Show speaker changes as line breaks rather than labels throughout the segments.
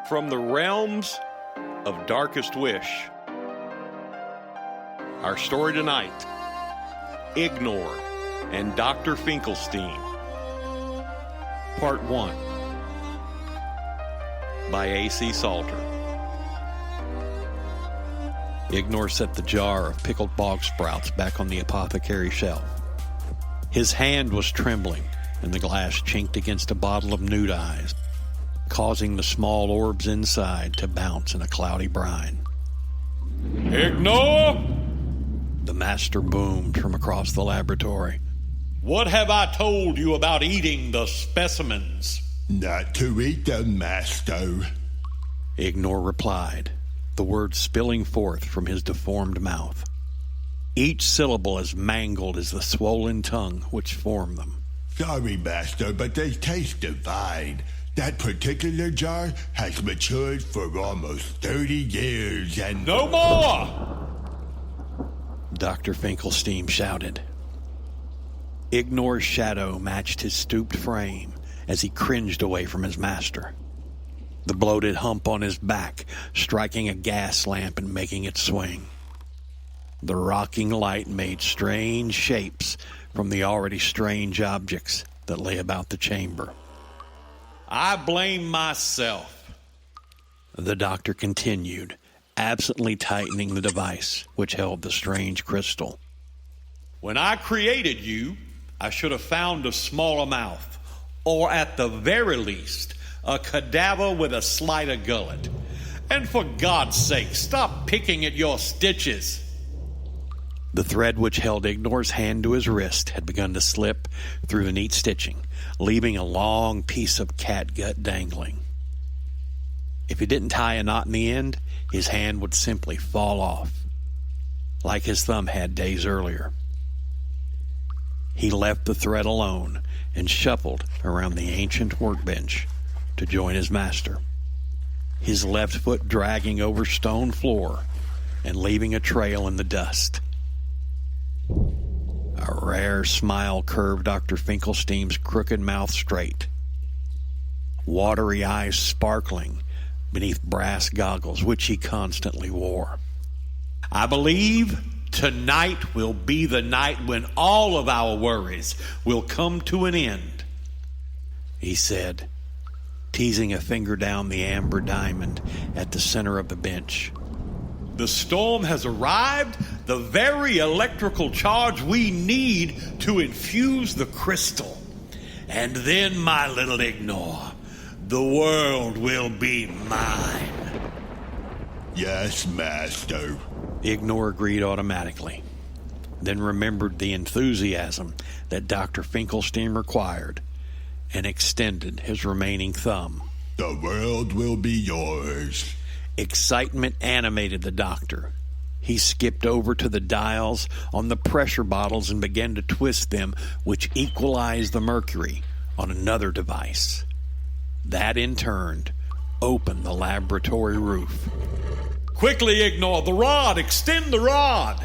From the realms of darkest wish, our story tonight, Ignor and Dr. Finklesteam, Part 1, by A.C. Salter. Ignor set the jar of pickled bog sprouts back on the apothecary shelf. His hand was trembling, and the glass chinked against a bottle of nude eyes, causing the small orbs inside to bounce in a cloudy brine.
Ignor!
The master boomed from across the laboratory.
What have I told you about eating the specimens?
Not to eat them, master.
Ignor replied, the words spilling forth from his deformed mouth, each syllable as mangled as the swollen tongue which formed them.
Sorry, master, but they taste divine. That particular jar has matured for almost 30 years and...
No more!
Dr. Finklesteam shouted. Ignor's shadow matched his stooped frame as he cringed away from his master, the bloated hump on his back striking a gas lamp and making it swing. The rocking light made strange shapes from the already strange objects that lay about the chamber.
I blame myself,
the doctor continued, absently tightening the device which held the strange crystal.
When I created you, I should have found a smaller mouth, or at the very least, a cadaver with a slighter gullet. And for God's sake, stop picking at your stitches.
The thread which held Ignor's hand to his wrist had begun to slip through the neat stitching, leaving a long piece of catgut dangling. If he didn't tie a knot in the end, his hand would simply fall off, like his thumb had days earlier. He left the thread alone and shuffled around the ancient workbench to join his master, his left foot dragging over stone floor and leaving a trail in the dust. A rare smile curved Dr. Finklesteam's crooked mouth straight, watery eyes sparkling beneath brass goggles which he constantly wore.
I believe tonight will be the night when all of our worries will come to an end,
he said, teasing a finger down the amber diamond at the center of the bench.
The storm has arrived, the very electrical charge we need to infuse the crystal. And then, my little Ignor, the world will be mine.
Yes, master.
Ignor agreed automatically, then remembered the enthusiasm that Dr. Finklesteam required and extended his remaining thumb.
The world will be yours.
Excitement animated the doctor. He skipped over to the dials on the pressure bottles and began to twist them, which equalized the mercury on another device. That, in turn, opened the laboratory roof.
Quickly, Ignor, the rod! Extend the rod!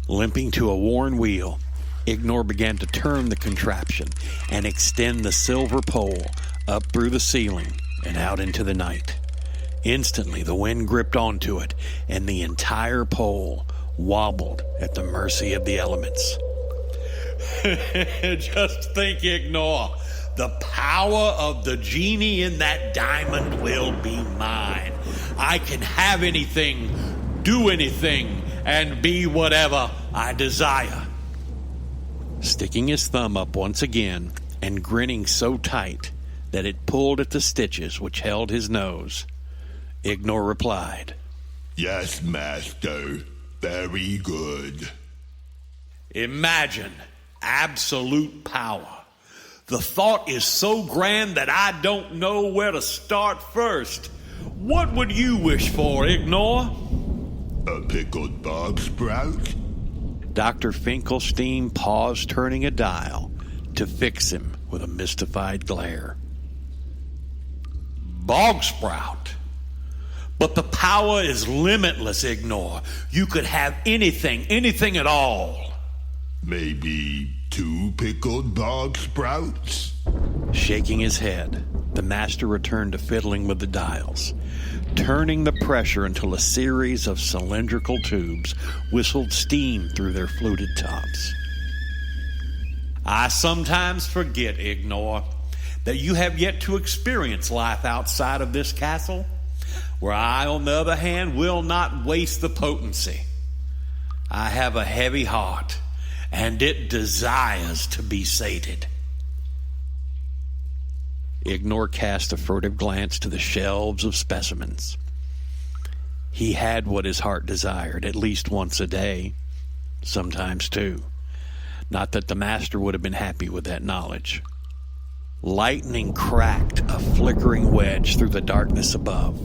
Limping to a worn wheel, Ignor began to turn the contraption and extend the silver pole up through the ceiling and out into the night. Instantly, the wind gripped onto it, and the entire pole wobbled at the mercy of the elements.
Just think, Ignor. The power of the genie in that diamond will be mine. I can have anything, do anything, and be whatever I desire.
Sticking his thumb up once again and grinning so tight that it pulled at the stitches which held his nose, Ignor replied,
Yes, master. Very good.
Imagine absolute power. The thought is so grand that I don't know where to start first. What would you wish for, Ignor?
A pickled bog sprout?
Dr. Finklesteam paused turning a dial to fix him with a mystified glare.
Bog sprout? But the power is limitless, Ignor. You could have anything at all.
Maybe 2 pickled bog sprouts?
Shaking his head, the master returned to fiddling with the dials, turning the pressure until a series of cylindrical tubes whistled steam through their fluted tops.
I sometimes forget, Ignor, that you have yet to experience life outside of this castle, where I, on the other hand, will not waste the potency. I have a heavy heart, and it desires to be sated.
Ignor cast a furtive glance to the shelves of specimens. He had what his heart desired at least once a day, sometimes two. Not that the master would have been happy with that knowledge. Lightning cracked a flickering wedge through the darkness above,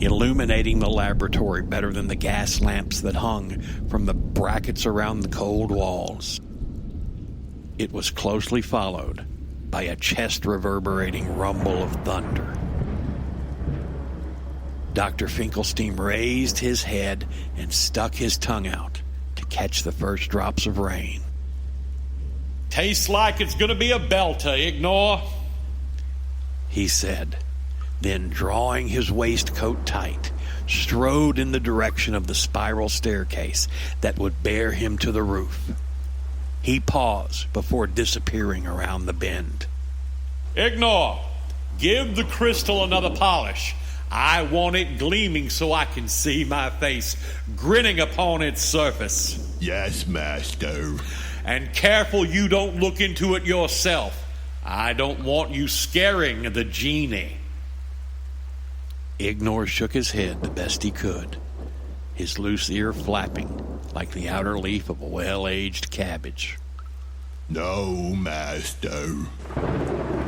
illuminating the laboratory better than the gas lamps that hung from the brackets around the cold walls. It was closely followed by a chest-reverberating rumble of thunder. Dr. Finklesteam raised his head and stuck his tongue out to catch the first drops of rain.
Tastes like it's going to be a belter, Ignor,
he said, then drawing his waistcoat tight, strode in the direction of the spiral staircase that would bear him to the roof. He paused before disappearing around the bend.
Ignor, give the crystal another polish. I want it gleaming so I can see my face grinning upon its surface.
Yes, master.
And careful you don't look into it yourself. I don't want you scaring the genie.
Ignor shook his head the best he could, his loose ear flapping like the outer leaf of a well-aged cabbage.
No, master.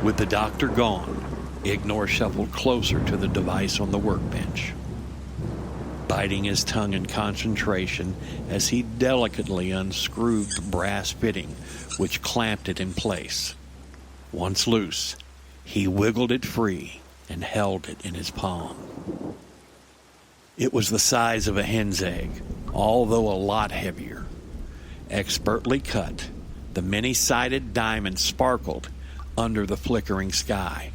With the doctor gone, Ignor shuffled closer to the device on the workbench, biting his tongue in concentration as he delicately unscrewed the brass fitting which clamped it in place. Once loose, he wiggled it free and held it in his palm. It was the size of a hen's egg, although a lot heavier. Expertly cut, the many-sided diamond sparkled under the flickering sky,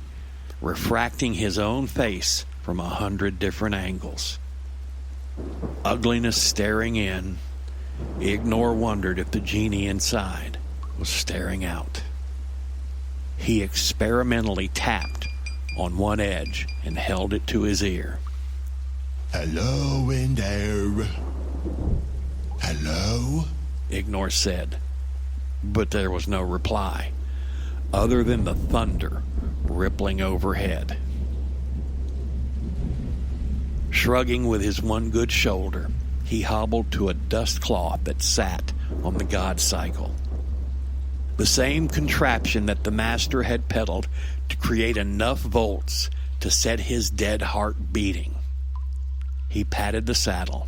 refracting his own face from 100 different angles. Ugliness staring in, Ignor wondered if the genie inside was staring out. He experimentally tapped on one edge and held it to his ear.
Hello in there. Hello?
Ignor said, but there was no reply, other than the thunder rippling overhead. Shrugging with his one good shoulder, he hobbled to a dust cloth that sat on the god cycle. The same contraption that the master had peddled to create enough volts to set his dead heart beating. He patted the saddle,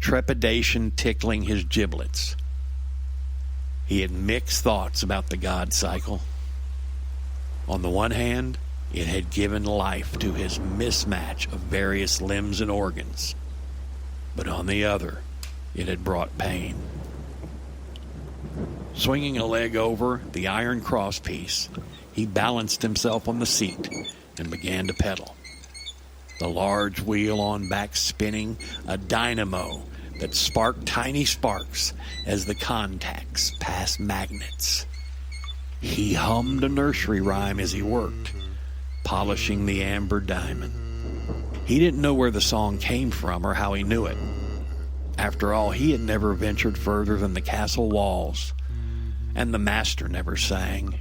trepidation tickling his giblets. He had mixed thoughts about the god cycle. On the one hand, it had given life to his mismatch of various limbs and organs, but on the other, it had brought pain. Swinging a leg over the iron crosspiece, he balanced himself on the seat and began to pedal. The large wheel on back spinning, a dynamo that sparked tiny sparks as the contacts passed magnets. He hummed a nursery rhyme as he worked, polishing the amber diamond. He didn't know where the song came from or how he knew it. After all, he had never ventured further than the castle walls, and the master never sang,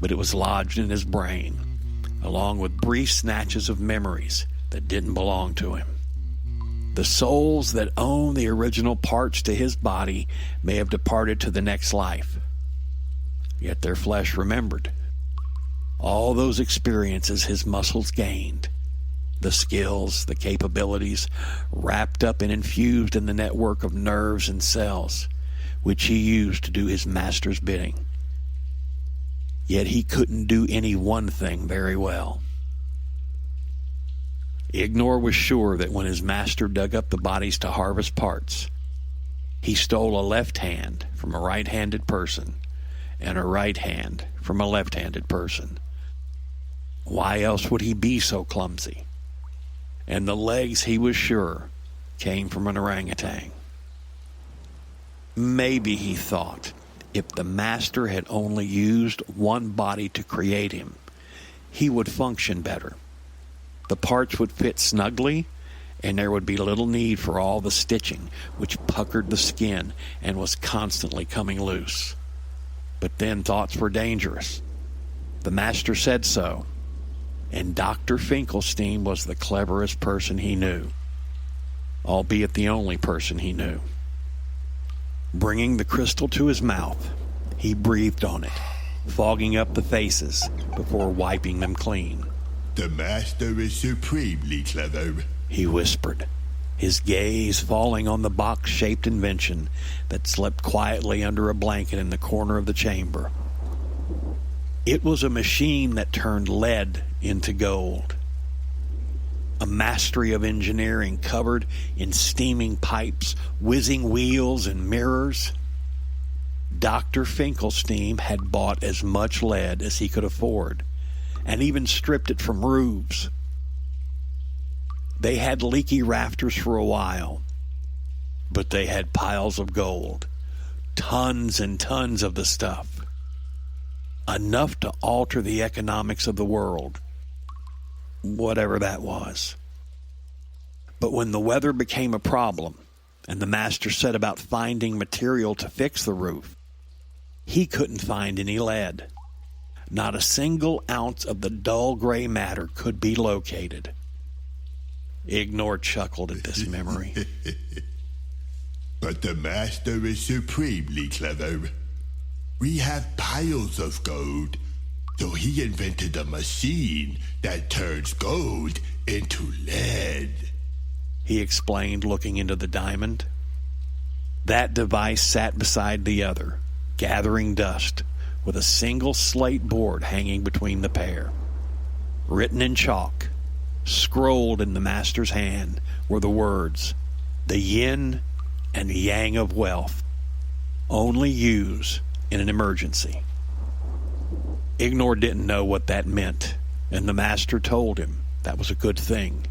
but it was lodged in his brain, along with brief snatches of memories that didn't belong to him. The souls that own the original parts to his body may have departed to the next life, yet their flesh remembered. All those experiences his muscles gained, the skills, the capabilities, wrapped up and infused in the network of nerves and cells, which he used to do his master's bidding. Yet he couldn't do any one thing very well. Ignor was sure that when his master dug up the bodies to harvest parts, he stole a left hand from a right-handed person and a right hand from a left-handed person. Why else would he be so clumsy? And the legs, he was sure, came from an orangutan. Maybe, he thought, if the master had only used one body to create him, he would function better. The parts would fit snugly, and there would be little need for all the stitching, which puckered the skin and was constantly coming loose. But then thoughts were dangerous. The master said so, and Dr. Finklesteam was the cleverest person he knew, albeit the only person he knew. Bringing the crystal to his mouth, he breathed on it, fogging up the faces before wiping them clean.
The master is supremely clever,
he whispered, his gaze falling on the box-shaped invention that slept quietly under a blanket in the corner of the chamber. It was a machine that turned lead into gold. A mastery of engineering covered in steaming pipes, whizzing wheels, and mirrors. Dr. Finklesteam had bought as much lead as he could afford, and even stripped it from roofs. They had leaky rafters for a while, but they had piles of gold, tons and tons of the stuff, enough to alter the economics of the world, whatever that was. But when the weather became a problem, and the master set about finding material to fix the roof, he couldn't find any lead. Not a single ounce of the dull gray matter could be located. Ignor chuckled at this memory.
But the master is supremely clever. We have piles of gold, so he invented a machine that turns gold into lead,
he explained, looking into the diamond. That device sat beside the other, gathering dust, with a single slate board hanging between the pair. Written in chalk, scrolled in the master's hand, were the words, "The yin and yang of wealth. Only use in an emergency." Ignor didn't know what that meant, and the master told him that was a good thing.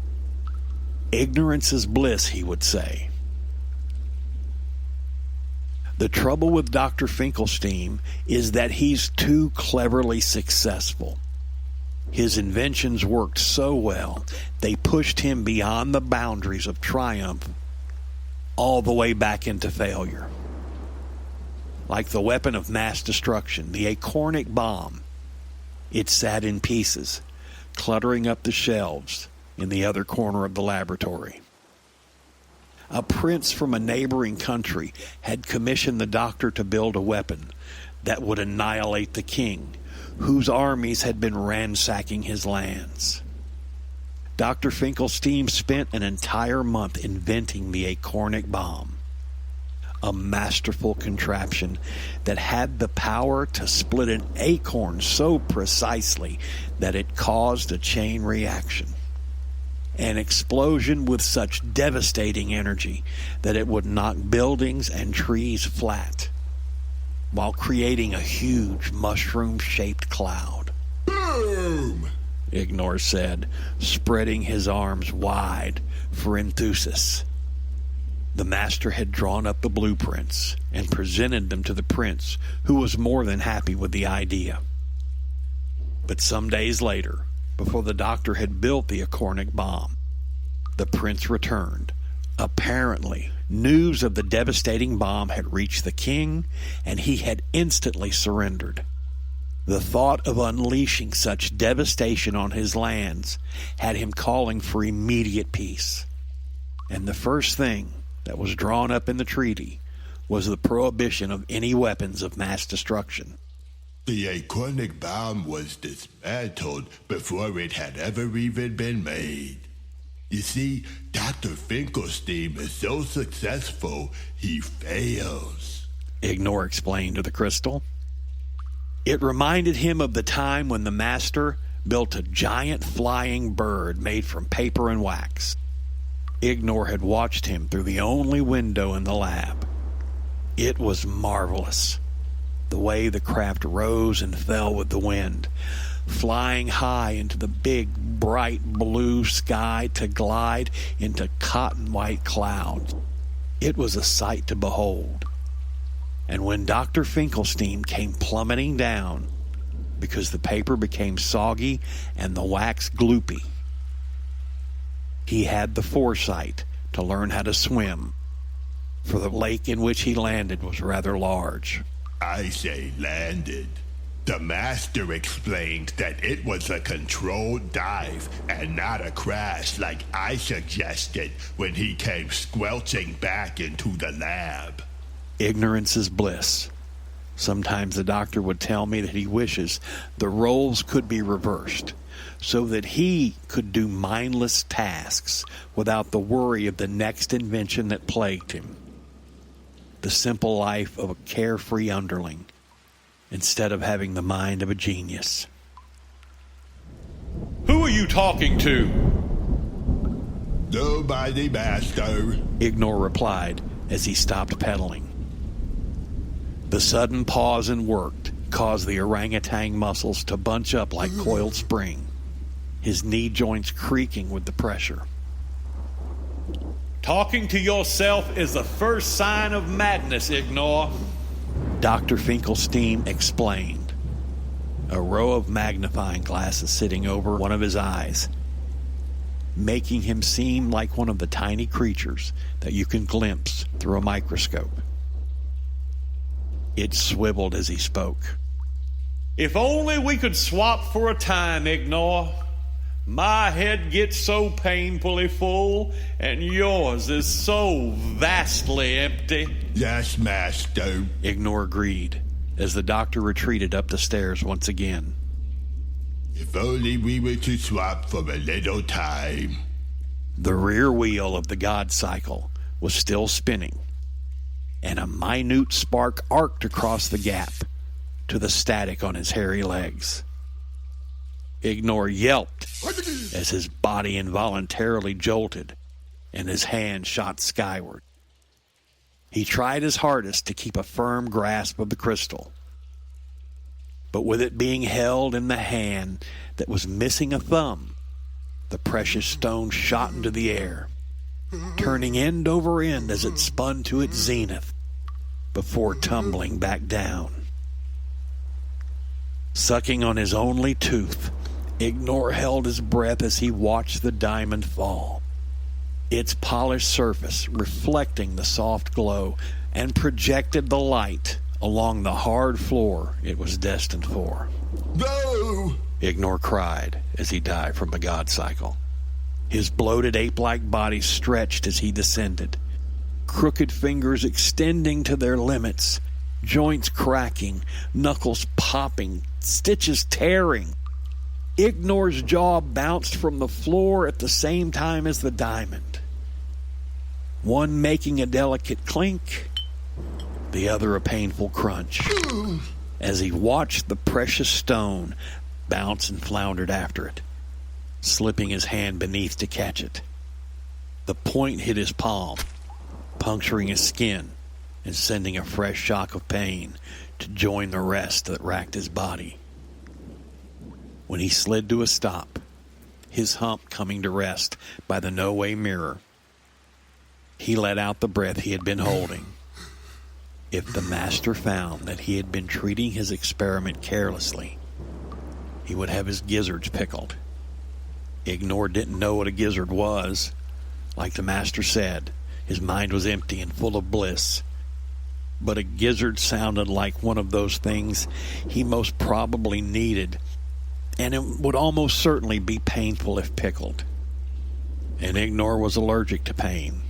Ignorance is bliss, he would say. The trouble with Dr. Finklesteam is that he's too cleverly successful. His inventions worked so well, they pushed him beyond the boundaries of triumph all the way back into failure. Like the weapon of mass destruction, the acornic bomb, it sat in pieces, cluttering up the shelves in the other corner of the laboratory. A prince from a neighboring country had commissioned the doctor to build a weapon that would annihilate the king, whose armies had been ransacking his lands. Dr. Finklesteam spent an entire month inventing the acornic bomb, a masterful contraption that had the power to split an acorn so precisely that it caused a chain reaction. An explosion with such devastating energy that it would knock buildings and trees flat, while creating a huge mushroom-shaped cloud.
Boom!
Ignor said, spreading his arms wide for enthusiasm. The master had drawn up the blueprints and presented them to the prince, who was more than happy with the idea. But some days later, before the doctor had built the acornic bomb, the prince returned. Apparently, news of the devastating bomb had reached the king, and he had instantly surrendered. The thought of unleashing such devastation on his lands had him calling for immediate peace. And the first thing that was drawn up in the treaty was the prohibition of any weapons of mass destruction.
The acornic bomb was dismantled before it had ever even been made. You see, Dr. Finklesteam is so successful, he fails,
Ignor explained to the crystal. It reminded him of the time when the master built a giant flying bird made from paper and wax. Ignor had watched him through the only window in the lab. It was marvelous, the way the craft rose and fell with the wind, flying high into the big, bright blue sky to glide into cotton-white clouds. It was a sight to behold. And when Dr. Finklesteam came plummeting down, because the paper became soggy and the wax gloopy, he had the foresight to learn how to swim, for the lake in which he landed was rather large.
I say landed. The master explained that it was a controlled dive and not a crash like I suggested when he came squelching back into the lab.
Ignorance is bliss. Sometimes the doctor would tell me that he wishes the roles could be reversed, so that he could do mindless tasks without the worry of the next invention that plagued him. The simple life of a carefree underling, instead of having the mind of a genius.
Who are you talking to?
Nobody, master.
Ignor replied as he stopped pedaling. The sudden pause in work caused the orangutan muscles to bunch up like coiled spring, his knee joints creaking with the pressure.
Talking to yourself is the first sign of madness, Ignor.
Dr. Finklesteam explained, a row of magnifying glasses sitting over one of his eyes, making him seem like one of the tiny creatures that you can glimpse through a microscope. It swiveled as he spoke.
If only we could swap for a time, Ignor. My head gets so painfully full, and yours is so vastly empty.
Yes, master.
Ignor agreed as the doctor retreated up the stairs once again.
If only we were to swap for a little time.
The rear wheel of the God cycle was still spinning, and a minute spark arced across the gap to the static on his hairy legs. Ignor yelped as his body involuntarily jolted and his hand shot skyward. He tried his hardest to keep a firm grasp of the crystal, but with it being held in the hand that was missing a thumb, the precious stone shot into the air, turning end over end as it spun to its zenith before tumbling back down. Sucking on his only tooth, Ignor held his breath as he watched the diamond fall, its polished surface reflecting the soft glow and projected the light along the hard floor it was destined for.
No!
Ignor cried as he dived from the God cycle. His bloated ape-like body stretched as he descended, crooked fingers extending to their limits, joints cracking, knuckles popping, stitches tearing. Ignor's jaw bounced from the floor at the same time as the diamond, one making a delicate clink, the other a painful crunch, as he watched the precious stone bounce and floundered after it, slipping his hand beneath to catch it. The point hit his palm, puncturing his skin and sending a fresh shock of pain to join the rest that racked his body. When he slid to a stop, his hump coming to rest by the no-way mirror, he let out the breath he had been holding. If the master found that he had been treating his experiment carelessly, he would have his gizzards pickled. Ignor didn't know what a gizzard was. Like the master said, his mind was empty and full of bliss. But a gizzard sounded like one of those things he most probably needed, and it would almost certainly be painful if pickled. And Ignor was allergic to pain.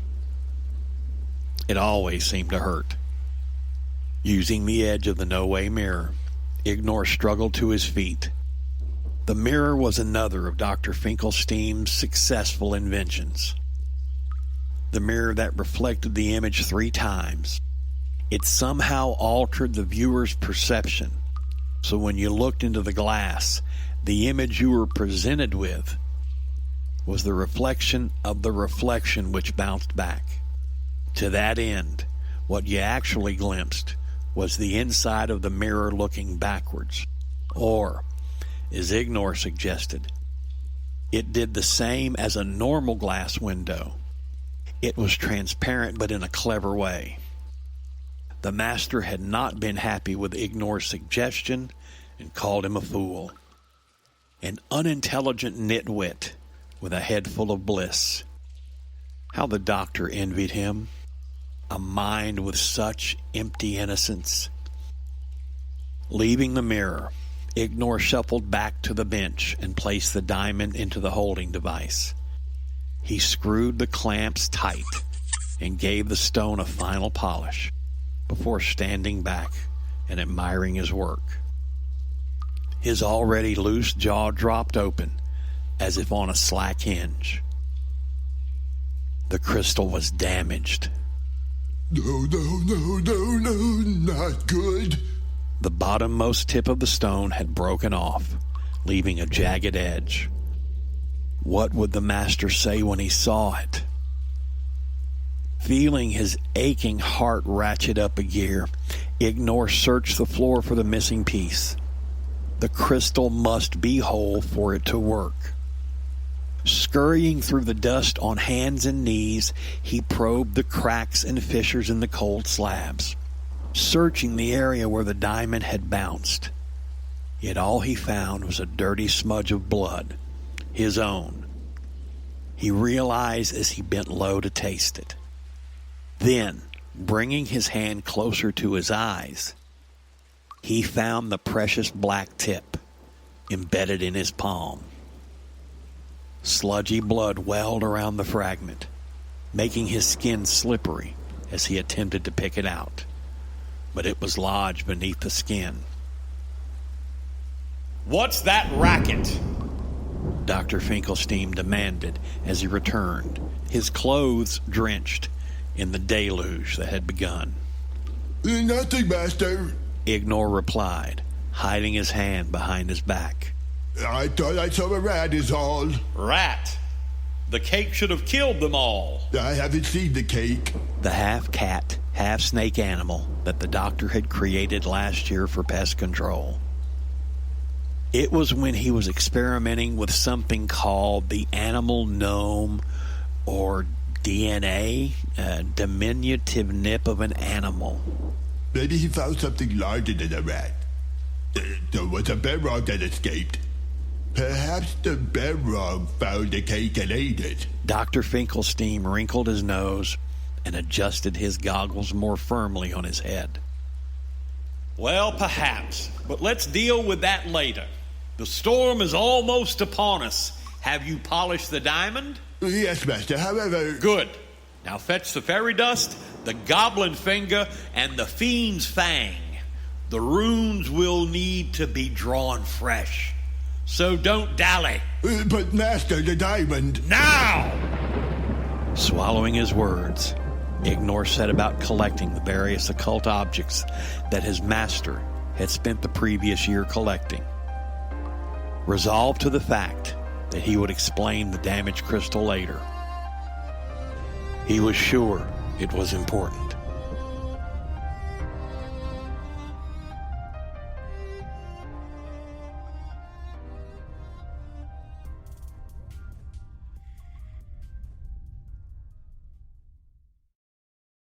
It always seemed to hurt. Using the edge of the no-way mirror, Ignor struggled to his feet. The mirror was another of Dr. Finklesteam's successful inventions. The mirror that reflected the image 3 times. It somehow altered the viewer's perception, so when you looked into the glass, the image you were presented with was the reflection of the reflection which bounced back. To that end, what you actually glimpsed was the inside of the mirror looking backwards, or, as Ignor suggested. It did the same as a normal glass window. It was transparent, but in a clever way. The master had not been happy with Ignor's suggestion and called him a fool. An unintelligent nitwit with a head full of bliss. How the doctor envied him. A mind with such empty innocence. Leaving the mirror, Ignor shuffled back to the bench and placed the diamond into the holding device. He screwed the clamps tight and gave the stone a final polish before standing back and admiring his work. His already loose jaw dropped open as if on a slack hinge. The crystal was damaged.
No, not good.
The bottommost tip of the stone had broken off, leaving a jagged edge. What would the master say when he saw it? Feeling his aching heart ratchet up a gear, Ignor searched the floor for the missing piece. The crystal must be whole for it to work. Scurrying through the dust on hands and knees, he probed the cracks and fissures in the cold slabs, searching the area where the diamond had bounced. Yet all he found was a dirty smudge of blood, his own. He realized as he bent low to taste it. Then, bringing his hand closer to his eyes, he found the precious black tip embedded in his palm. Sludgy blood welled around the fragment, making his skin slippery as he attempted to pick it out. But it was lodged beneath the skin.
What's that racket?
Dr. Finklesteam demanded as he returned, his clothes drenched in the deluge that had begun.
Nothing, Master.
Ignor replied, hiding his hand behind his back.
I thought I saw a rat is all.
Rat? The cake should have killed them all.
I haven't seen the cake.
The half-cat, half-snake animal that the doctor had created last year for pest control. It was when he was experimenting with something called the animal gnome, or DNA, a diminutive nip of an animal.
Maybe he found something larger than a rat. There was a bedrock that escaped. Perhaps the bedrock found the cake and ate it.
Dr. Finklesteam wrinkled his nose and adjusted his goggles more firmly on his head.
Well, perhaps, but let's deal with that later. The storm is almost upon us. Have you polished the diamond?
Yes, Master. However...
Good. Now fetch the fairy dust, the goblin finger, and the fiend's fang. The runes will need to be drawn fresh. So don't dally.
But, Master, the diamond...
Now!
Swallowing his words, Ignor set about collecting the various occult objects that his master had spent the previous year collecting. Resolved to the fact that he would explain the damaged crystal later. He was sure it was important.